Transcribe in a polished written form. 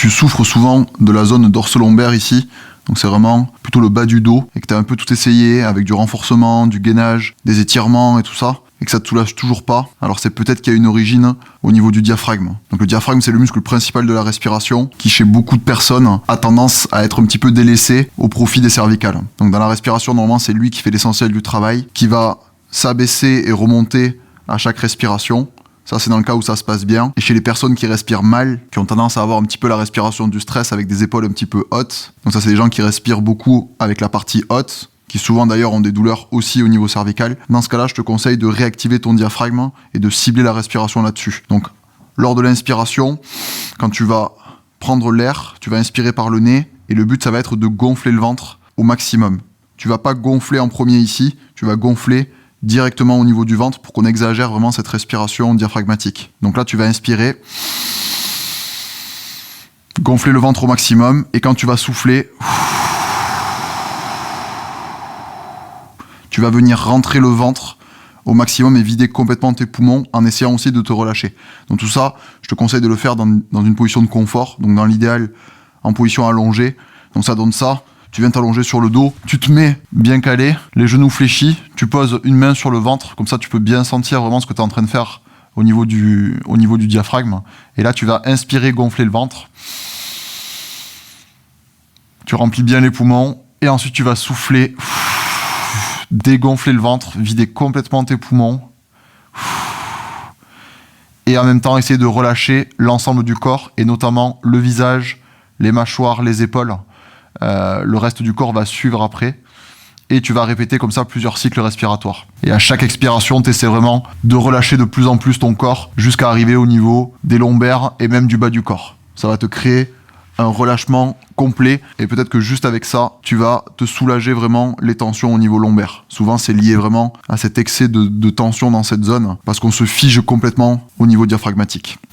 tu souffres souvent de la zone dorso-lombaire ici, donc c'est vraiment plutôt le bas du dos, et que tu as un peu tout essayé avec du renforcement, du gainage, des étirements et tout ça, et que ça te soulage toujours pas, alors c'est peut-être qu'il y a une origine au niveau du diaphragme. Donc le diaphragme, c'est le muscle principal de la respiration, qui chez beaucoup de personnes a tendance à être un petit peu délaissé au profit des cervicales. Donc dans la respiration, normalement, c'est lui qui fait l'essentiel du travail, qui va s'abaisser et remonter à chaque respiration. Ça, c'est dans le cas où ça se passe bien. Et chez les personnes qui respirent mal, qui ont tendance à avoir un petit peu la respiration du stress avec des épaules un petit peu hautes, donc ça, c'est des gens qui respirent beaucoup avec la partie haute, qui souvent d'ailleurs ont des douleurs aussi au niveau cervical. Dans ce cas-là, je te conseille de réactiver ton diaphragme et de cibler la respiration là-dessus. Donc, lors de l'inspiration, quand tu vas prendre l'air, tu vas inspirer par le nez, et le but, ça va être de gonfler le ventre au maximum. Tu vas pas gonfler en premier ici, tu vas gonfler directement au niveau du ventre pour qu'on exagère vraiment cette respiration diaphragmatique. Donc là, tu vas inspirer, gonfler le ventre au maximum, et quand tu vas souffler, tu vas venir rentrer le ventre au maximum et vider complètement tes poumons en essayant aussi de te relâcher. Donc tout ça, je te conseille de le faire dans une position de confort, donc dans l'idéal en position allongée. Donc ça donne ça. Tu viens t'allonger sur le dos, tu te mets bien calé, les genoux fléchis, tu poses une main sur le ventre, comme ça tu peux bien sentir vraiment ce que tu es en train de faire au niveau du diaphragme. Et là, tu vas inspirer, gonfler le ventre. Tu remplis bien les poumons, et ensuite tu vas souffler, dégonfler le ventre, vider complètement tes poumons. Et en même temps, essayer de relâcher l'ensemble du corps, et notamment le visage, les mâchoires, les épaules. Le reste du corps va suivre après, et tu vas répéter comme ça plusieurs cycles respiratoires. Et à chaque expiration, tu essaies vraiment de relâcher de plus en plus ton corps jusqu'à arriver au niveau des lombaires et même du bas du corps. Ça va te créer un relâchement complet, et peut-être que juste avec ça, tu vas te soulager vraiment les tensions au niveau lombaire. Souvent, c'est lié vraiment à cet excès de tension dans cette zone, parce qu'on se fige complètement au niveau diaphragmatique.